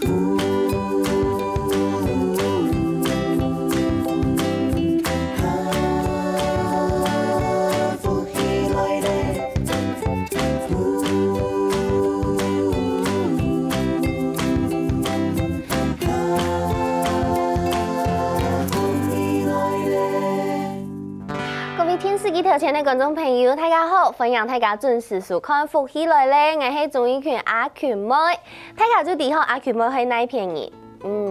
天视机头前的观众朋友，大家好，欢迎大家准时收看《福喜来咧》，我是综艺圈阿權妹，大家就知道阿權妹係哪片人。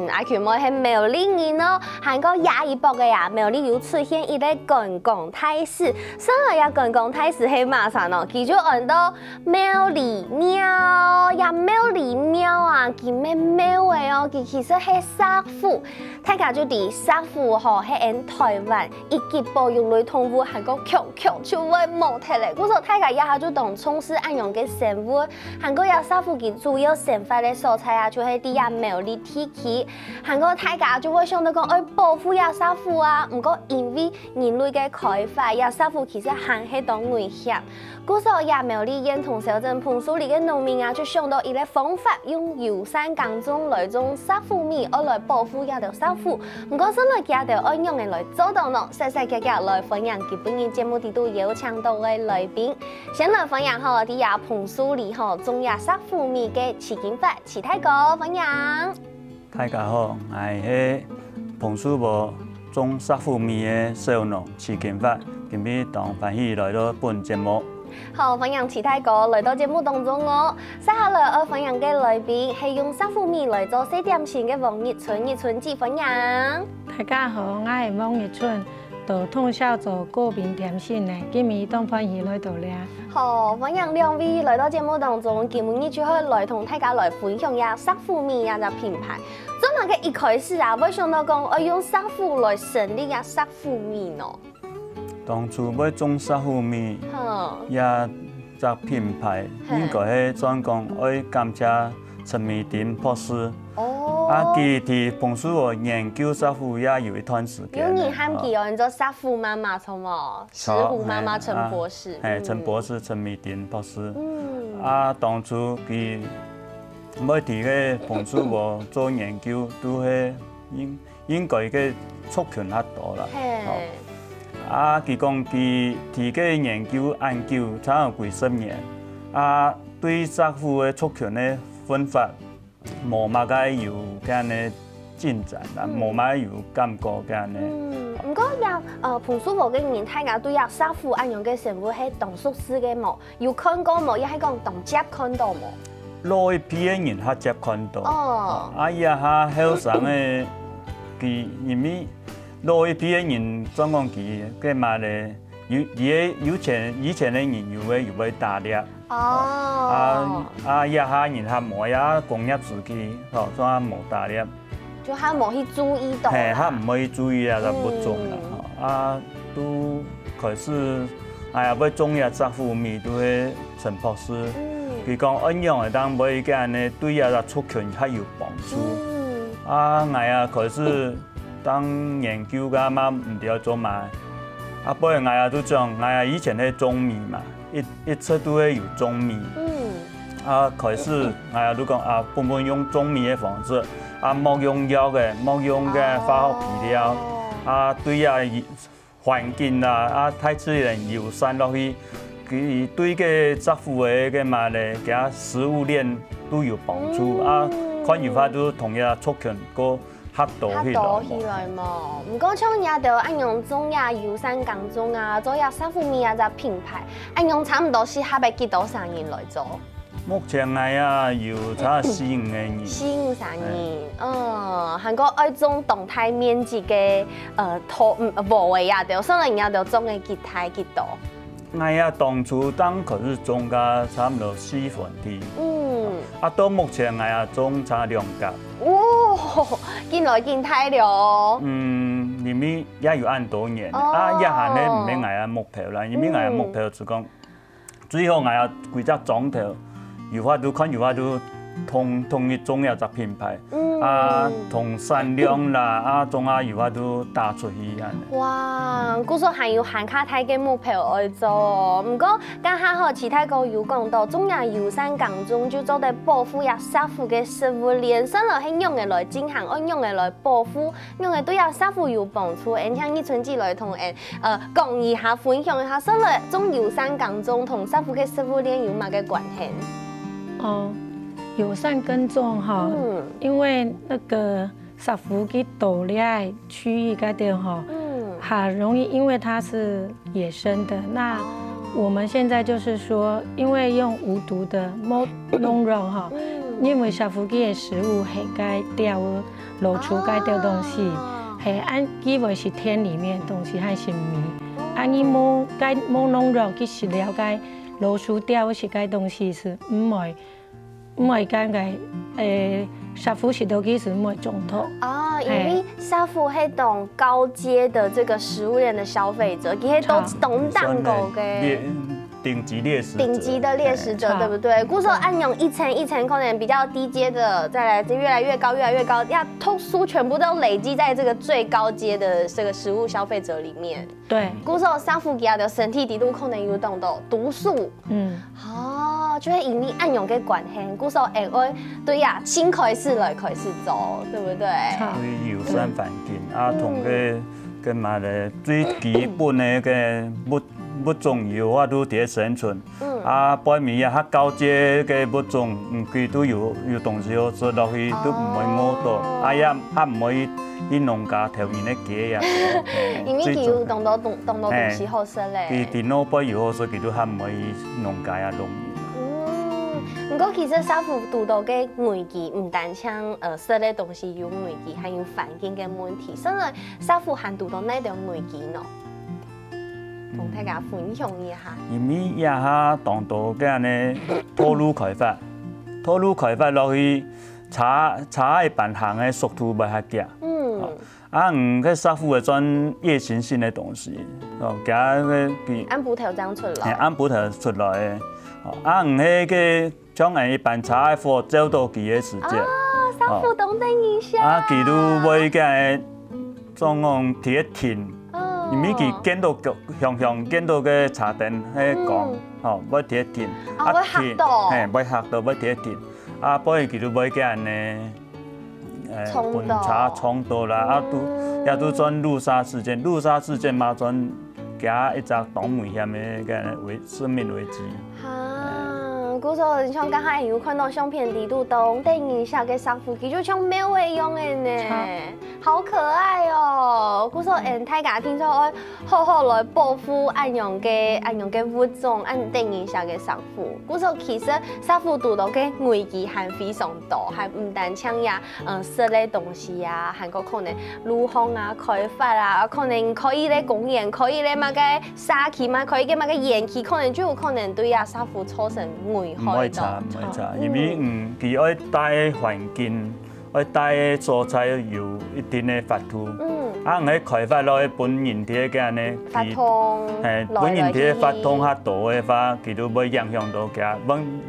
阿權妹係苗栗人哦，韓國廿一博嘅呀，苗栗有出現一個觀光大使，上來呀觀光大使係馬啥呢？佢就按到苗栗廟呀，苗栗廟啊，佢咩廟嘅哦，佢其實係殺婦，大家就知殺婦吼係喺台灣一級保育類動物，韓國強就會冇睇咧。嗰時候大家一下就當從事安樣嘅生活，韓國呀殺婦佢主要生活嘅素材啊，就係啲呀苗栗地區。韓國大家就會想到講，要保護野殺婦啊，唔過因為人類嘅開發，野殺婦其實還係當危險。嗰時候也苗栗縣同小鎮彭樹里嘅農民啊，就想到一個方法，用有山耕種來種殺婦米，來保護野條殺婦。唔過先來介條安樣嘅來做到呢，細細格格來分享基本嘅節目地度有請到嘅來賓，先來分享下啲呀彭樹里吼種野殺婦米嘅起經法，齊大哥分享。大家好，我係彭樹里種殺婦米嘅小農徐建發，今日當歡喜來到本節目。好，分享齊大哥來到節目當中哦。接下來我分享嘅來賓係用殺婦米來做小點心嘅王日春，日春姐分享。大家好，我係王日春，都通宵做國民點心嘅，今日當歡喜來到咧。好，歡迎兩位來到節目當中，今日就可以來同大家來分享下殺婦米啊個品牌。真係嘅一開始啊，我想到講，我用殺婦來成立下殺婦米呢。當初要種殺婦米，也隻品牌應該係專講愛感謝陳美婷博士。佢喺彭樹里研究殺婦也有一段時間。有人喊佢叫做殺婦媽媽，錯冇？石虎媽媽陳博士。係陳博士，陳美婷博士。當初佢要喺個彭樹里做研究，都係應該嘅促權較多啦。佢講佢提個研究差唔多幾10年，對殺婦嘅促權嘅分法冇乜嘅有咁嘅進展啦，冇乜有感覺咁嘅。唔過呀，彭樹里嘅人大家對呀殺婦安樣嘅生活係當熟悉嘅冇，有看過冇？亦係講當接看到冇？老一批嘅人較接看到，也較後生嘅佢因為。老一批嘅人專講佢嘅嘛咧，以前嘅人又會打獵，也下人下冇也工業時期，所以冇打獵，就下冇去注意到，下唔可以注意啊，就不種啦，都開始要種呀殺婦米都係陳博士，佢講安樣係當每個人咧對呀個促權較有幫助，開始。當研究㗎嘛，唔掉做嘛。不過我都講，我以前係種米嘛，一切都係有種米。開始我都講本本用種米嘅方式，莫用藥嘅，莫用嘅化學肥料，對環境太自然友善落去，佢對個殺婦嘅嘛咧，佢食物鏈都有幫助。看如法都同樣促權個。較多起來嘛，唔過像也就安樣種呀有山耕種啊，做呀殺婦米啊隻品牌，安樣差唔多是下邊幾多少人來做？目前我有差4-5個人。4-5人，韓國愛種動態面積嘅部位呀，就所以也就種嘅幾多。我當初當開始種個差唔多4分地。到目前我種差2甲。見來見太了。因為也有按多年，一下咧唔免我目標啦，因為我目標就講，最後我幾隻種頭，有法度看有法度同一種一隻品牌，啊，同产量啦，啊，总啊有法都打出去安尼。哇，古说还有含卡太嘅目标爱做哦，不过刚还好，其他个有讲到中亚油山港中就做得保护呀沙府嘅食物链，生落係用嘅来进行，按用嘅来保护，用嘅对呀沙府有帮助。而像呢春季来同讲一下分享一下，生落中油山港中同沙府嘅食物链有乜嘅关系？哦，友善耕种哈，因为那个沙福给斗猎区域该点哈，很容易，因为它是野生的。那我们现在就是说，因为用无毒的农肉哈，因为沙福给的食物很该掉露出该掉东西，很按因为是田里面的东西和是米，按你冇该冇农肉去食了该露出掉是该东西是唔会干嘅，沙福是都其实唔会种透。哦，因为沙福係懂高阶的这个食物链的消费者，佢都懂蛋狗嘅。顶级猎食者，顶级的猎食者，对不对？故说按用一层一层，可能比较低阶的，再来越来越高，越来越高，要通书全部都累积在这个最高阶的这个食物消费者里面。对，故说沙福吉亚的身体底度可能有动到毒素，哦，就会引你按用嘅关系。故说会对呀，先开始来开始做，对不对？对友善环境啊，同个嘛咧最基本的个物种有法都伫生存，啊，摆面啊较高阶嘅物种，佢都有东西好做落去，都唔会饿到，啊也唔会去农家头面咧鸡啊。因为佢有动到东西好食咧。佢电脑摆有好，所以佢都较唔会去农家啊弄。不过其实沙福遇到嘅危机，唔单像食嘅东西有危机，还有环境嘅问题，所以沙福还遇到哪条危机呢？同大家分享一下。因为也下当到嘅安尼土路开发，土路开发落去茶嘅办行嘅速度袂遐快。个沙福嘅转夜行性嘅东西，加个安布头长出来。安布头出来嘅，迄个将一办茶嘅货走到期嘅时节。沙福懂得一下。佢都买个总讲铁停。因为佢见到向见到个茶店喺讲，要铁停，要吓到，要吓到要铁停，不然佢都买个安尼，本茶冲到啦，也都转路杀事件嘛转加一只当危险的个生命危机。古说你像刚才有看到相片底度动电影下嘅沙福鸡就像没有用的呢，好可爱哦。古说大家听说我好好来保护按用嘅物种，按电影下嘅沙福。古说其实沙福遇到嘅危机还非常大，还唔单抢呀食嘅东西啊，还个可能路荒啊、开发啊，可能可以咧公园，可以咧乜嘅沙器嘛，可以嘅乜嘅盐器，可能就有可能对呀沙福造成危。唔可以查，因为佢爱带环境，爱带蔬菜有一定的发土，喺开发落去本人体嘅安尼，本人体发通较大嘅话，佢都會影響到佢，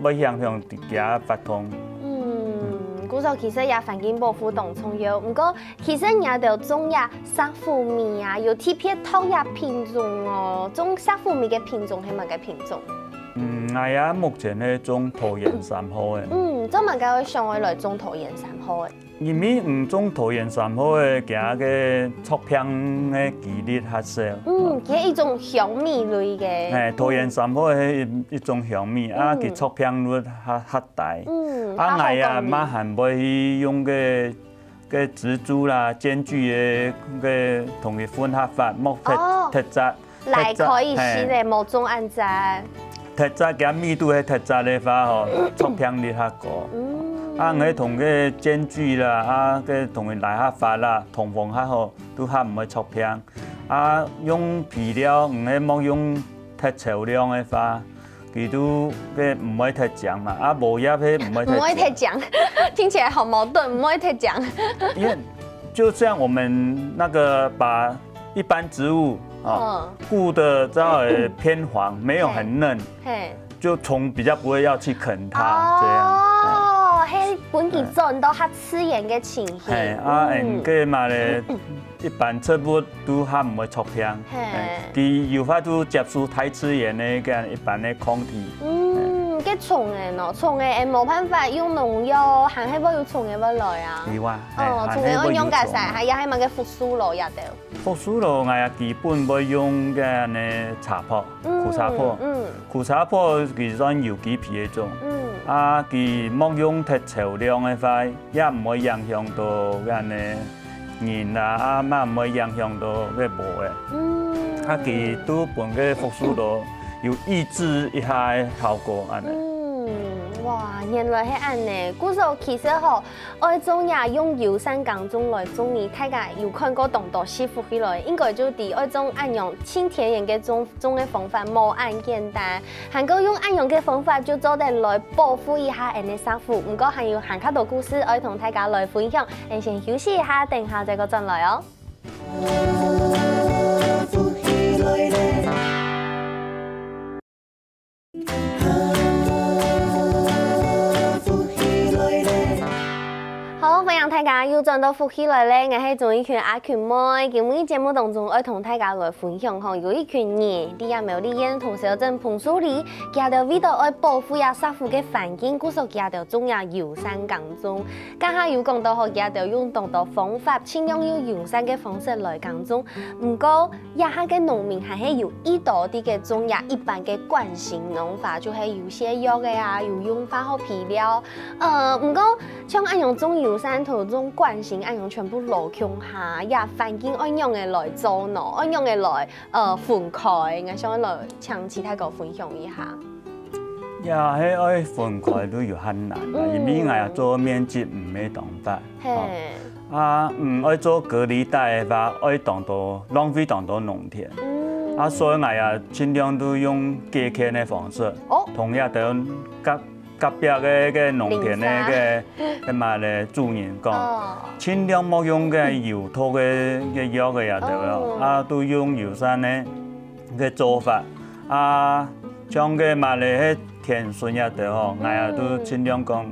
會影響佢發通。古時其實也環境保護當重要，不過其實也就種也沙福米啊，有特別討厭品種哦，種沙福米嘅品種係乜嘅品種？係啊，目前係種桃園3號嘅。咁物嘅上位來種桃園3號嘅。因為種桃園3號嘅，佢嘅出片嘅幾率較少。佢係一種香米類嘅。桃園3號係一種香米，佢出片率較大。係啊，馬還會去用嘅蜘蛛啦、煎具嘅同佢混合法，木特質。來可以試咧，某種按讚。特質嘅密度係特質嘅話，吼，出片率較高。佢同嘅煎具啦，佢同佢來較發啦，通風較好，都較唔會出片。用皮料，佢莫用太稠量嘅話，佢都嘅唔會太醬嘛。無葉嘅唔會太。唔會太醬，聽起來好矛盾，唔會太醬。因為就像我們那個把一般植物。顧的稍微偏黃，沒有很嫩，就蟲比較不會要去啃它，這樣。哦，嘿，本期做轮到较刺眼嘅情形。嘿，个嘛咧，一般植物都较唔会出香。佢有法度接触太刺眼嘅个一般嘅空气。cái蟲嘅喏，蟲嘅誒冇辦法用農藥，行喺邊有蟲嘅乜來啊？係哇，蟲嘅我用嘅曬，係也係咪嘅復蘇羅入掉？復蘇羅我係基本會用嘅呢茶泡，苦茶泡，苦茶泡佢算有機皮嗰種，佢冇用太稠量嘅話，也唔會影響到嘅呢人啊，嘛唔會影響到嘅毛嘅，佢都本嘅復蘇羅。有抑制一下效果安尼。哇，原來係安尼。故說其實吼，愛種也用有山耕種來種呢，大家有看過動作師傅起來，應該就啲愛種按用輕田園嘅種嘅方法冇按簡單，還個用按用嘅方法就做得來保護一下人嘅衫褲。唔過還有行較多故事，愛同大家來分享。你先休息一下，等下再個轉來哦。歡迎大家又轉到福氣來咧，我係綜藝圈阿權妹。今日節目當中，我同大家來分享吼，有一群人，你也沒有理解，同時又正碰樹裡，佢哋為咗愛保護呀沙湖嘅環境，故所佢哋種呀遊山耕種。家下有講到吼，佢哋用當到方法，盡量用遊山嘅方式來耕種。唔過，呀下嘅農民還係有一道啲嘅種呀一般嘅慣性農法，就係有些藥嘅呀，有用化學肥料。唔過，像按用種遊山土種慣性，按用全部落強下，也環境按用嘅來做喏，按用嘅來分開。我想來請其他個分享一下。也係愛分開都有很難，因為我做面積唔係當法。唔愛做隔離帶嘅話，愛當到浪費當到農田。所以我也盡量都用隔開嘅方式，同樣都隔壁嘅農田嘅嘛咧主人講，盡量冇用嘅油土嘅藥嘅也得咯，都用油山咧嘅做法，將嘅嘛咧田順也得吼，我也都盡量講，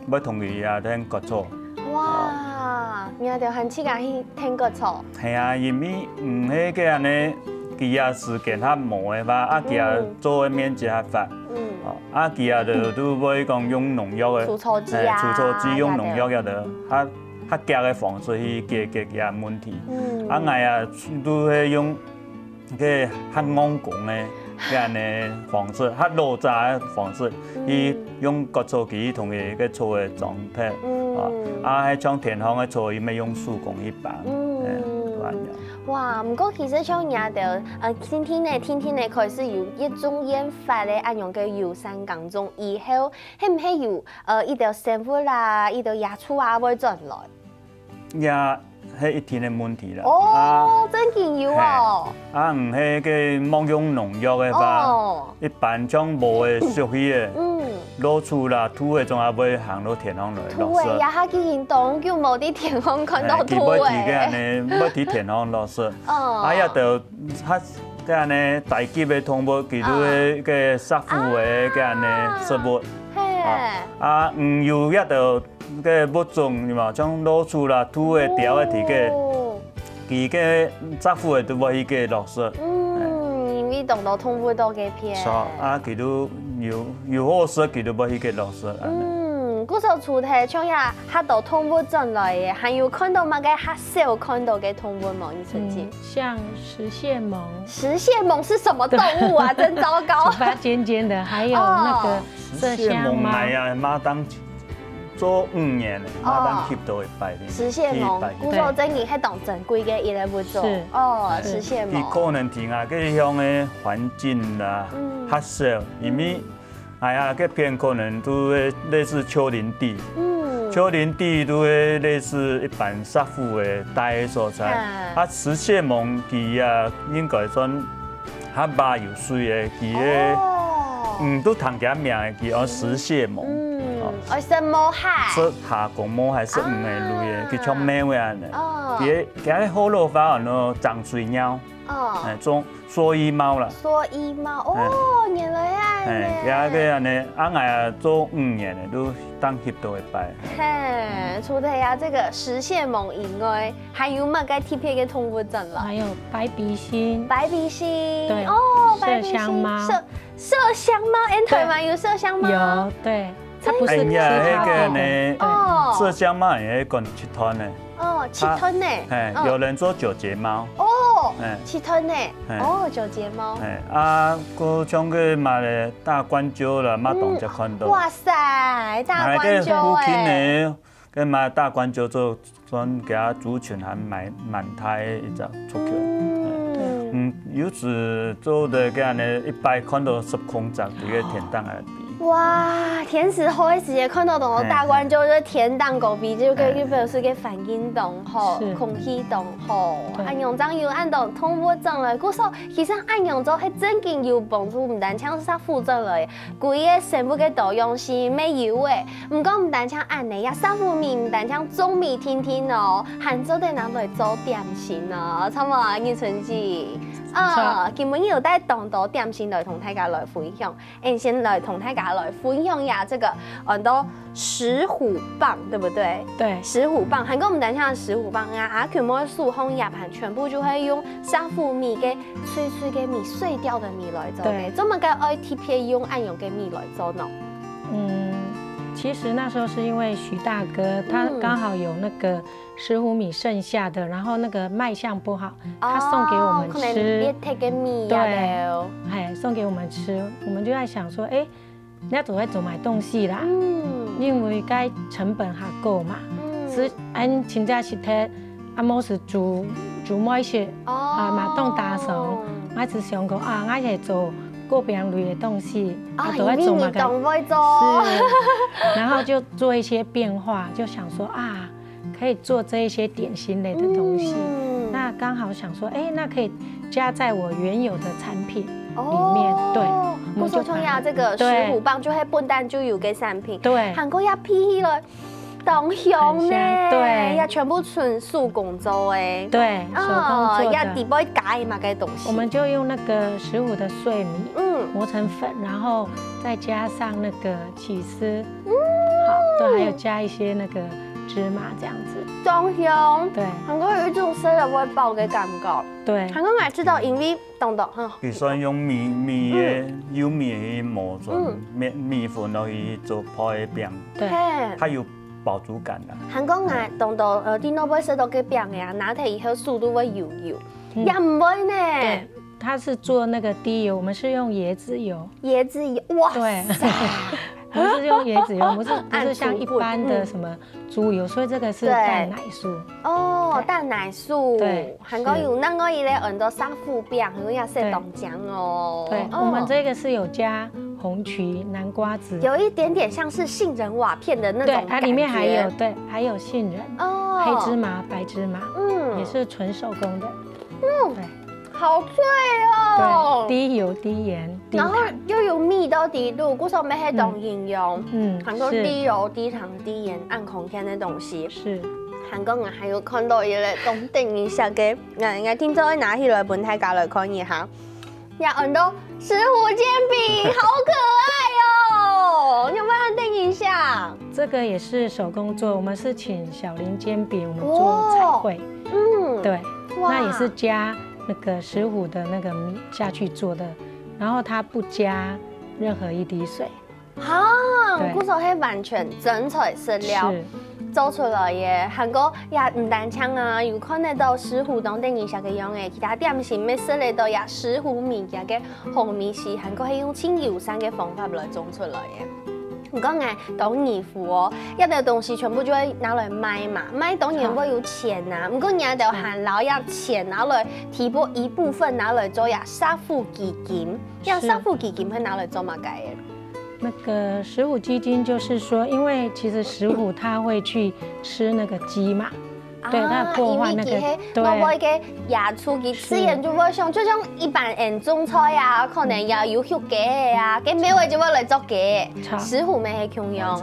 要同佢也聽割草。哇，你就很似講去聽割草。係啊，因為唔係嘅安尼，佢也時間較忙嘅話，佢也做嘅面積較發。佢也都會講用農藥嘅，除草劑啊，除草劑用農藥也得，較夾嘅方式去解決嘅問題。我也都係用嘅較硬講嘅安尼方式，較老早嘅方式去用割草機同佢嘅草嘅狀態。喺像田方嘅草，伊咪用手工去綁，哇！唔過其實像也就天天咧開始有一種研發咧，按用嘅遊山耕種以後，係唔係有一條生活啦，一條野畜啊會轉來？也係一天嘅問題啦。哦，真見有哦。唔係嘅冇用農藥嘅話，一般將無嘅熟氣嘅。攞厝啦，土嘅仲也會行到田方來落雪。土嘅也下既然當叫冇啲田方看到土嘅。冇啲田方落雪。也就嘅安尼大級嘅動物，佢都嘅殺虎嘅嘅安尼食物。唔有一道嘅物種，嘛將攞厝啦，土嘅條嘅啲嘅，佢嘅殺虎嘅都會去嘅落雪。因為當到動物多嘅片。佢都。有好食，佢都不去嘅落雪。嗰首主題唱下嚇到動物進來嘅，還有看到乜嘅嚇少看到嘅動物嗎？你曾經？像食蟹獴。食蟹獴是什麼動物啊？真糟糕。嘴巴尖尖的，還有那個麝香貓。馬當做5年，馬當 keep 到一百年。食蟹獴，嗰首真係當珍貴嘅一類物種。食蟹獴。佢可能聽下佢鄉嘅環境啦。較少，因為個片可能都會類似丘陵地，丘陵地都會類似一般沙湖嘅大嘅所在。食蟹獴佢應該算較肉有水嘅，佢都通夾名嘅，佢食蟹獴。食毛蟹。食下公毛蟹，食魚嘅類嘅，佢像咩嘅安尼？佢好老化，然後長水鳥。哎，种蓑衣猫啦。蓑衣猫哦，原来啊。哎，加个安尼，俺做5年的都当翕到一摆。嘿，除了呀这个实现梦以外，还有乜个特别的动物症了？还有白鼻心。白鼻心。对。哦，白鼻心。麝香猫。麝香猫，台湾有麝香猫。有，对。它不是吃那个呢？哦。麝香猫也讲7吞呢。哦，7吞呢。哎，有人做9节猫。哦，7吞呢。哦，9节猫。哎，啊，佮像个嘛咧大冠鹫啦，马当才看到。哇塞，大冠鹫哎。跟嘛大冠鹫做专给它族群还满胎一只出去。有时做的个安尼一摆看到10空只伫个田当下比。哇，天时好时节看到同大冠鹫就是田当狗鼻，就可以表示个反应动好，空气动好。按用章有按到通过症了，故说其实按用之后係真正有帮助，唔单枪是啥副症了，规个全部嘅都用是没有诶。唔讲唔单枪按你呀，沙富米唔单枪中米听听哦，杭州的拿来做点心哦，差唔多葉春子。今日有帶當到點心來同大家來分享，先來同大家來分享呀，這個很多石虎棒，對不對？對，石虎棒，韓國唔單像石虎棒啊，全部數紅葉盤全部就會用沙富米嘅脆脆嘅米、碎掉的米來做嘅，怎麼個愛特別用按用嘅米來做呢？其實那時候是因為徐大哥他剛好有那個石虎米剩下的，然後那個賣相不好，他送給我們吃。對，哎，送給我們吃，我們就在想說，哎，人家都在做買東西啦，因為該成本還夠嘛，是按真正是睇阿某是煮某些嘛當打手，我只想講啊，我係做過餅類的東西，都在做嘛個，是，然後就做一些變化，就想說啊，可以做這一些點心類的東西，那剛好想說，哎，那可以加在我原有的產品裡面，對，我們就從呀這個石虎棒就係本單就有嘅產品，對，韓國也批起來。當香呢，對，也全部純手工做誒，對，手工做的，也底部加嘛個東西。我們就用那個石虎的碎米，磨成粉，然後再加上那個起司，好，對，還有加一些那個芝麻這樣子。當香，對，韓國有一種食了會飽嘅感覺。對，韓國我知道，因為懂哈。其實用米嘅有米去磨成米粉落去做泡嘅餅，對，它有飽足感的。韓國我懂到電腦會食到嘅餅呀，拿起以後速度會油，也唔會呢。對，它是做那個低油，我們是用椰子油。椰子油，哇！對，我們是用椰子油，不是像一般的什麼豬油，所以這個是蛋奶素。哦，蛋奶素。對，韓國有那個一類很多沙富餅，很多要食豆漿哦。對，我們這個是有加紅曲、南瓜子，有一點點像是杏仁瓦片的那種感覺。對，它裡面還有杏仁、黑芝麻、白芝麻，也是純手工的。對。好脆哦！對，低油、低鹽，然後又有米到底度，故說沒係懂營養。韓國低油、低糖、低鹽、暗空天的東西。是。韓國我還有看到一個東定一下嘅，我聽朝拿起來本大家來看一下。有很多石虎煎餅，好可愛哦！你有沒有定一下？這個也是手工做，我們是請小林煎餅，我們做彩繪。對，那也是加那個石虎的那個米下去做的，然後它不加任何一滴水。故說係完全真材實料做出來嘅。韓國也唔單槍啊，有看得到石虎當等於下個樣嘅，其他點心咩食嚟到也石虎米嘅紅米是韓國係用清油山嘅方法來做出來嘅。唔講我當義父哦，一啲東西全部就會拿來賣嘛，賣當然會有錢呐。唔過人家就限老要錢拿來提撥一部分拿來做呀沙富基金，呀沙富基金會拿來做乜嘅？那個石虎基金就是說，因為其實石虎它會去吃那個雞嘛。對，它破壞那個對，我會嘅野醋嘅自然就會像，就像一般人種菜啊，可能要有血嘅啊，佢咩位就會嚟做嘅。石虎咪係咁樣，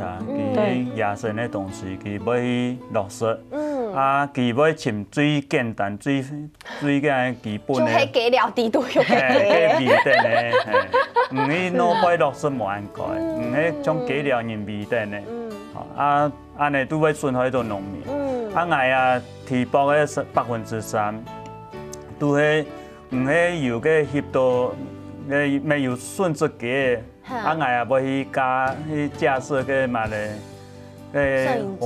對，野生嘅東西佢要落實，啊，佢要浸最简单、最个基本就的。係加料地都有嘅。加味蛋的，唔去攞擺落去冇應該，唔去將加料入味蛋的。啊，安尼都會損害到農民。啊，我啊提報嘅3%，都係唔係有個翕到嘅沒有順質嘅，啊我啊要去加去架設個嘛咧，個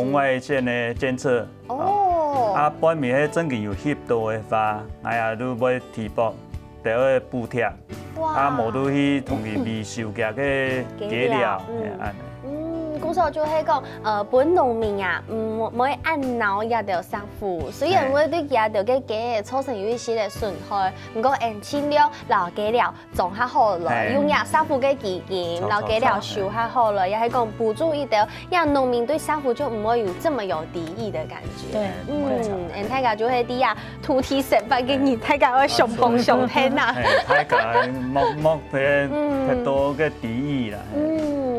紅外線嘅監測。哦。啊，半暝喺真嘅有翕到嘅話，我啊都要提報，就要補貼。啊，無都去同佢未收嘅個加料，安尼。古時候就係講，本農民啊，唔可以按腦也着殺負，雖然會對也着個雞造成有一些嘅損害，不過按飼料留雞料種較好了，用也殺負嘅基金，留雞料收較好了，也係講補助一條，讓農民對殺負就唔會有這麼有敵意的感覺。對，大家就係啲啊土地成分嘅人，大家會上風上天啊。大家莫太多嘅敵意啦。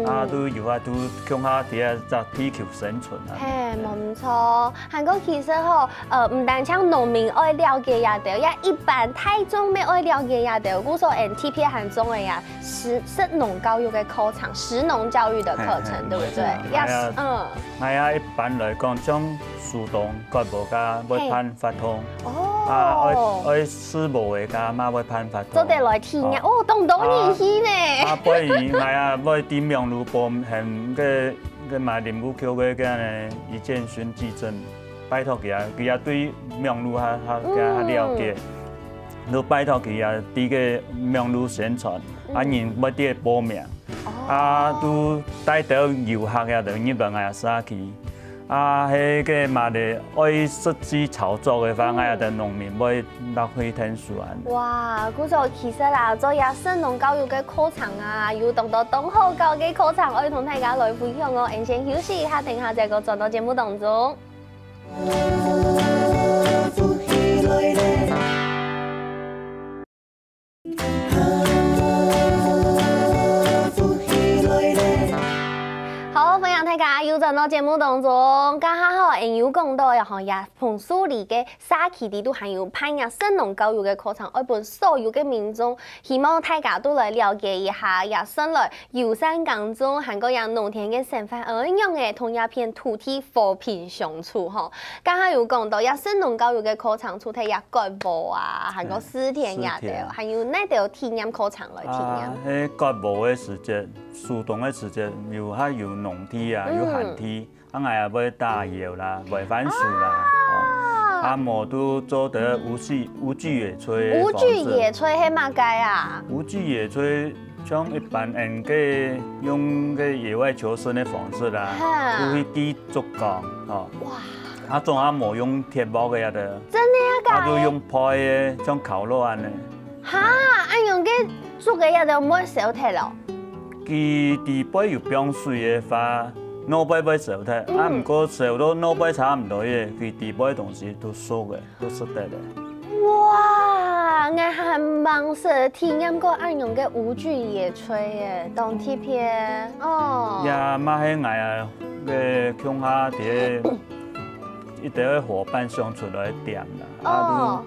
啊，都有啊，都向下啲啊，就追求生存啊。係，冇唔錯。韓國其實吼，唔單像農民愛了解也得，也一般大眾咩愛了解也得。古時候 NTP 韓中嘅呀，實農教育嘅課程，實農教育的課程，對不對？係啊，一般來講，將樹洞、割無加要判發通。啊，愛施無嘅加嘛要判發通。做得來體驗，哦，懂年輕呢。啊，不然係啊，要啲苗路部係個馬林武橋嘅個呢一件選舉證，拜託佢啊，佢啊對苗路較了解，都拜託佢啊啲個苗路宣傳，啊人要啲報名，啊都帶到遊客啊，就入來啊沙去。啊，迄個嘛咧，愛實際操作嘅話，我也係農民要落去聽書啊。哇，古時候其實啦，做也實農教育嘅課程啊，有當到東好教嘅課程，可以同大家來分享哦。先休息一下，等下再個轉到節目當中。大家又轉到節目當中，剛好有講到然後也彭樹里嘅沙期地都還有攀呀實農教育嘅課程，愛本所有嘅民眾，希望大家都來了解一下，也順來友善耕種，韓國人農田嘅生活怎樣嘅同一片土地和平相處吼。剛好有講到也實農教育嘅課程，除咗也割布啊，韓國絲田也得，還有那條體驗課程來體驗。割布嘅時節，樹洞嘅時節，有農地啊。有旱地，啊我也要打藥啦，賣番薯啦，啊無都做得無懼野炊。無懼野炊係乜嘢啊？無懼野炊像一般人嘅用個野外求生嘅方式啦，都去地竹竿，哦，啊仲啊無用鐵木嘅得，真的啊？啊都用派嘅，像烤肉安尼。哈，按用嘅竹嘅也得唔會燒鐵咯？佢地背有冰水嘅話。腦背要燒脫，啊！唔過燒到腦背差唔多嘅，佢地背東西都熟嘅，都熟得嘅。哇！我還忙死體驗過按用嘅無懼野炊嘅當貼片哦。呀，嘛喺我啊嘅鄉下啲一啲伙伴相處來點啦，啊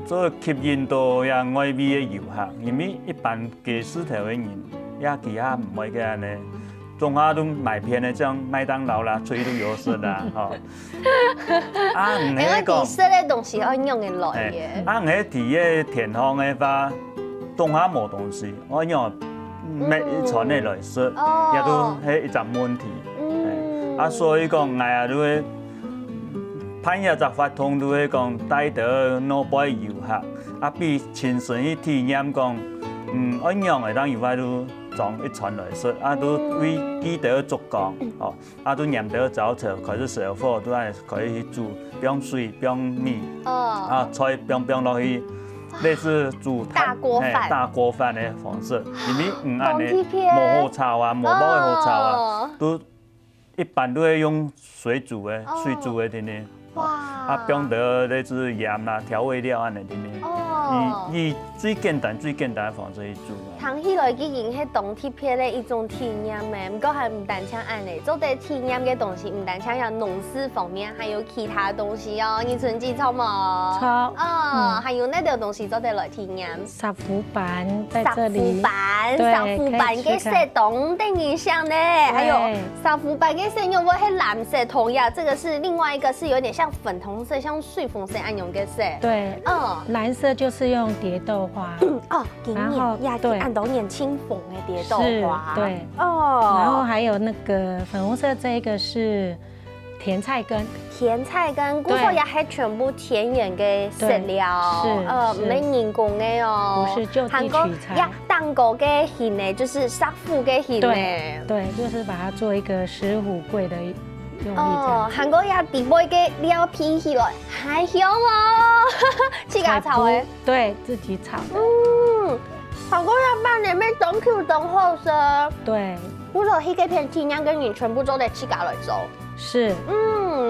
都做吸引到呀外邊嘅遊客，因為一般街市頭嘅人也其他唔會嘅呢。中下都賣片的，像麥當勞啦、脆都有食啦，吼。啊，唔係講。食嘅東西可以用嘅來嘅。啊，唔係啲嘅田方嘅話，中下冇東西，我用咩傳嚟來食，也都係一個問題。啊，所以講我也都會，攀一集發通都會講帶到腦背遊客，啊，比親身去體驗講，按樣嘅當遊客都。裝一傳來說，啊都為記得竹竿，哦，啊都驗得早茶，開始燒火，都係可以去煮，不用水，不用米，啊菜不用落去，類似煮大鍋飯的方式，因為按呢磨好炒啊，磨包嘅好炒啊，都一般都係用水煮的，水煮的啲呢，啊不用得類似鹽啦、調味料安尼啲呢。以最简单的方式去做。谈起来已经係當特別的一種體驗嘅，唔過係唔單止按嚟做啲體驗嘅東西，唔單止有農事方面，還有其他東西哦。你存記錯冇？錯。還有那條東西做啲來體驗。沙浮板在這裡。沙浮板嘅色凍的印象呢？還有沙浮板嘅色有冇係藍色同樣？這個是另外一個是有點像粉紅色，像水粉色按用嘅色。對。藍色就是用蝶豆花。然後對。都年輕風的蝶豆花，對哦，然後還有那個粉紅色，這個是甜菜根。甜菜根，古時也係全部天然嘅食料，唔係人工嘅哦。不是就地取材。呀，蛋糕嘅餡呢，就是沙府嘅餡呢。對，就是把它做一個石虎桂的用意。韓國也地杯嘅料皮起來，還香哦，自家炒嘅。對，自己炒的。韓國人扮裡面當 Q 當好食，對，我說呢幾片體驗跟你全部都得自家來做，是，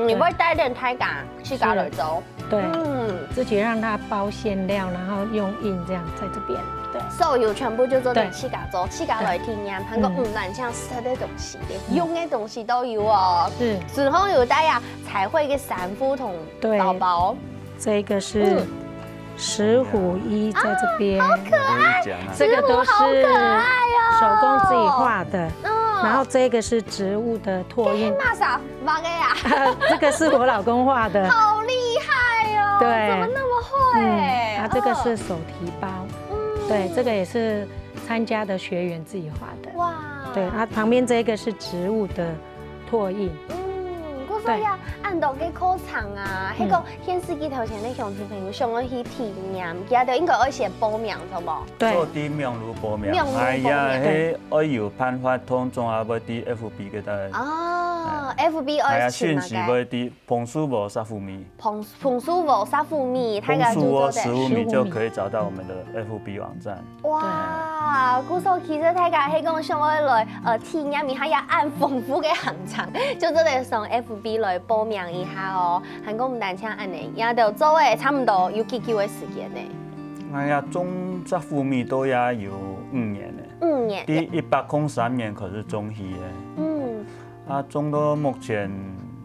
你會帶點太乾，自家來做，對，自己讓它包餡料，然後用印這樣在這邊，對，所有全部就做點自家做，自家來體驗，韓國唔單像食的東西的，用的東西都有哦，是，然後有帶呀彩繪嘅三夫同包包，這個是。石虎衣在這邊，好可愛，這個都是手工自己畫的。然後這個是植物的拓印。馬啥畫的呀？這個是我老公畫的。好厲害哦！對，怎麼那麼會？啊，這個是手提包。對，這個也是參加的學員自己畫的。哇！對，啊，旁邊這個是植物的拓印。所以啊，按到嘅課程啊，迄個顯示機頭前的鄉親朋友想要去體驗，其實就應該要先報名，錯冇？對。做啲名路報名，係啊，迄愛有辦法通，仲有要啲 FB 嘅度。哦 ，FB 愛訊息要啲彭叔婆沙富米。彭叔婆沙富米，彭叔婆15米就可以找到我們的 FB 網站。哇，古時候其實大家係講想要來體驗一下，要按豐富嘅行程，就真係上 FB。來報名一下哦，韓國唔單止按呢，也就做誒差唔多有幾久嘅時間呢？哎呀，種沙富米都也有5年呢。5年。第103年可是種起嘅。啊，種到目前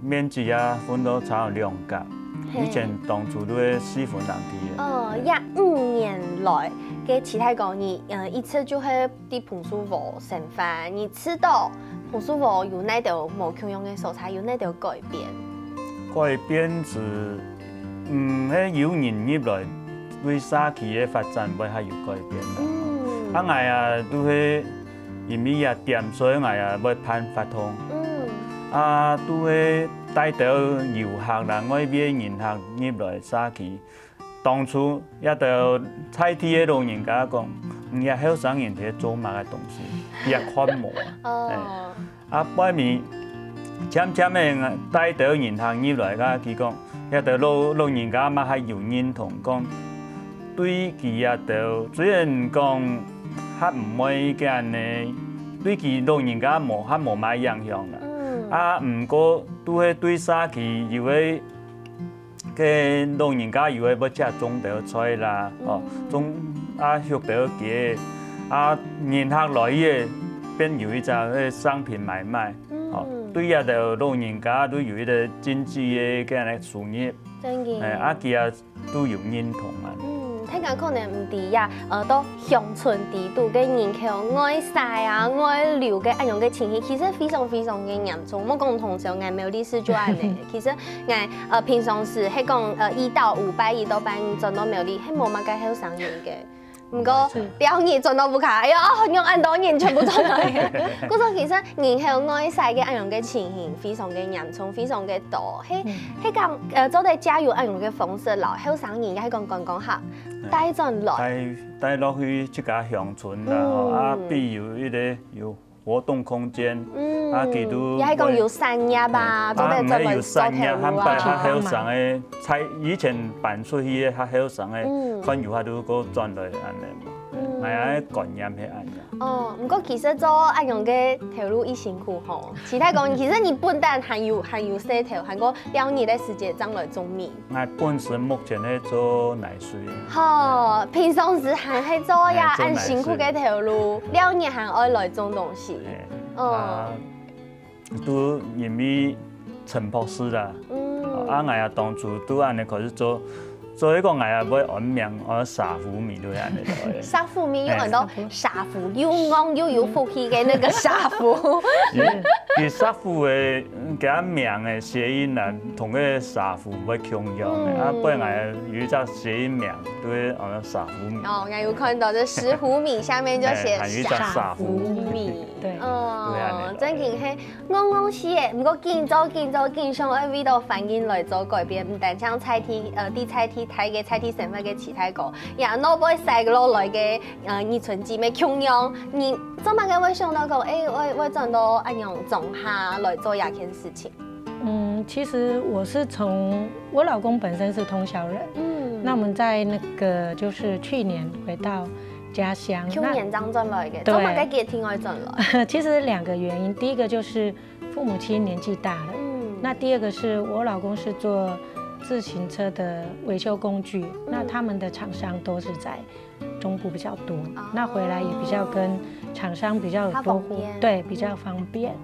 面積啊分到差2甲，以前當初都係4分人地嘅。也5年來嘅其他講你，一次就係啲彭叔婆食飯，你吃到彭叔婆有那條無共用嘅素材，有那條改變。改變是，喺有人入來對沙期嘅發展會係有改變啦。啊，我啊都係因為也點，所以我啊要辦法通。啊，都係帶到遊客啦，我俾人客入來沙期。當初一到菜地嘅老人家講，也好想人哋做乜嘅東西，也看無啊。啊，擺面漸漸嘅帶到人客入來，佢講，一到老人家嘛係有認同講，對佢一到雖然講還唔會嘅呢，對佢老人家還無乜影響啦。啊，唔過都係對沙期有嘅。嘅老人家如果要食種到菜啦，哦，種啊學到嘅，啊人客來嘅變有一隻嘅商品買賣，哦，對啊，就老人家都有一個經濟嘅嘅事業，啊佢啊都有認同啊。睇緊可能唔啲呀，到鄉村地度嘅人口愛曬啊、愛流嘅一樣嘅情形，其實非常非常嘅嚴重。我講同時，我冇歷史就係嚟。其實我平常時係講1到5拜1到拜5賺到冇啲，係冇乜嘅好生意嘅。唔過表現賺到唔卡，哎呀，用按多年全部賺到嘅。嗰種其實人口愛曬嘅一樣嘅情形，非常嘅嚴重，非常嘅多。係講做啲加油一樣嘅方式啦，好生意係講下。帶進來，帶落去一家鄉村啦，啊，比如一個有活動空間，啊，佢都，也係講有山鴨吧，做啲就嚟做跳舞啊，較好上嘅菜，以前辦出去嘅較好上嘅，看遊客都個轉來安尼嘛，系啊感染係安樣。哦，不過其實做安樣嘅條路亦辛苦吼。其他講，其實你不但還有洗頭，還個2年的時間將來做面。我本身目前喺做奶水。好，平常時還係做呀，按辛苦嘅條路，2年還愛來種東西。都因為陳博士啦，我也當初都安尼開始做一個我也會按名按沙府米都安尼做。沙府米有很多沙府又昂又有福氣嘅那個沙府。其沙府嘅佢名嘅諧音啊，同個沙府會共用嘅，啊，不然我有一隻諧音名都會按沙府米。哦，我有看到，這石斛米下面就寫沙府米。對。真件係啱啱試嘅，不過見上愛味道反應來做改變，唔但將菜體啲菜體睇嘅菜體成分嘅其他個，也攞杯細落來嘅二醇劑咩共用，你做乜嘅會想到講，我賺到安樣種下來做一件事情？其實我老公本身是通宵人，那我們在那個就是去年回到家鄉，去年這樣轉來嘅，做乜嘅幾天愛轉來？其實2個原因，第一個就是父母親年紀大了，那第二個是我老公是做自行車的維修工具，那他們的廠商都是在中部比較多，那回來也比較跟廠商比較多，對，比較方便。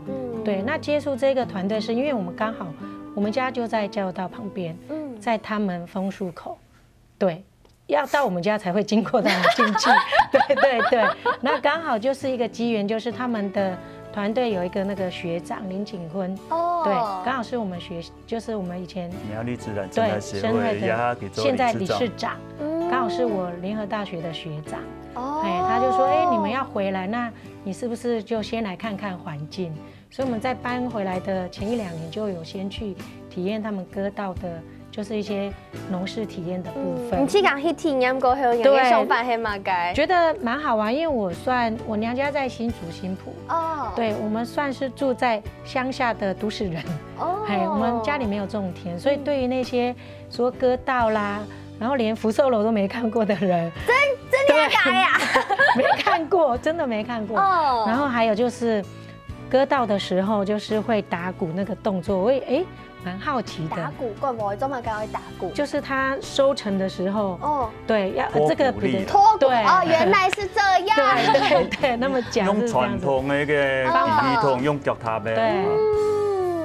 對，那接觸這個團隊是因為我們剛好我們家就在交流道旁邊，在他們楓樹口，對。要到我們家才會經過他們進去，對，那剛好就是一個機緣，就是他們的團隊有一個那個學長林景坤，對，剛好是我們就是我們以前苗栗自然對生會的現在理事長，剛好是我聯合大學的學長，他就說，你們要回來，那你是不是就先來看看環境？所以我們在搬回來的前1-2年就有先去體驗他們割稻的。就是一些農事體驗的部分。你去講去體驗過後，你嘅想法係乜嘅？覺得蠻好玩，因為我娘家在新竹新埔，對，我們算是住在鄉下的都市人，我們家裡沒有種田，所以對於那些說割稻啦，然後連福壽樓都沒看過的人，真的假呀？沒看過，真的沒看過。然後還有就是割稻的時候，就是會打鼓那個動作，我也蠻好奇的。打鼓，怪不會這麼搞會打鼓？就是他收成的時候，對，要這個托鼓，對，原來是這樣。對，那麼講用傳統那個系統，用腳踏的，對，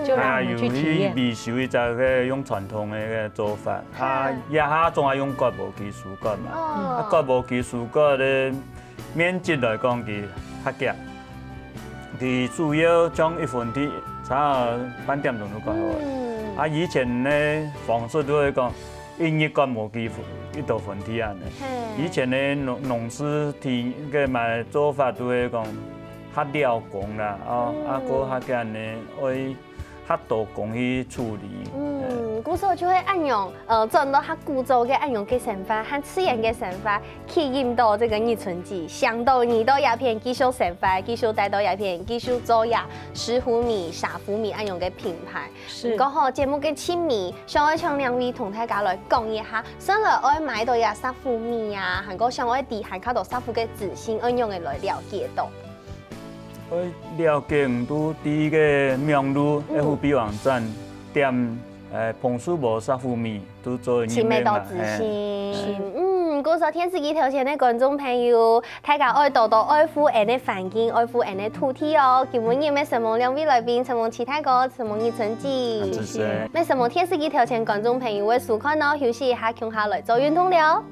就讓我們去體驗。未熟嘅就係用傳統嘅做法，一下仲係用割毛機樹割嘛，割毛機樹割咧面積來講佢較夾，佢主要將1分鐵差半點鐘就割好。以前咧方式都會講1日割毛機1道分鐵啊。以前咧農事體嘅嘛做法都會講較料工啦，個較簡咧愛較多工去處理。古時候就會按用轉到較古早嘅按用嘅成法，和自然嘅成法去引導這個二醇劑，想到你到鴉片繼續成法，繼續帶到鴉片，繼續做石斛米、沙府米按用嘅品牌。是。剛好節目嘅前面，想愛請2位同大家來講一下，上來愛買到沙府米啊，還個想愛地下靠到沙府嘅自信按用嘅來了解到。我了解唔到第一個名錄 FB 網站點彭樹博沙府米都做知名度自信。古時候電視機頭前的觀眾朋友，大家愛多多愛護人的環境，愛護人的土地哦。今日咩什麼2位來賓，什麼其他個，什麼二醇劑，咩什麼電視機頭前觀眾朋友會收看咯，休息一下，共下來做運動了。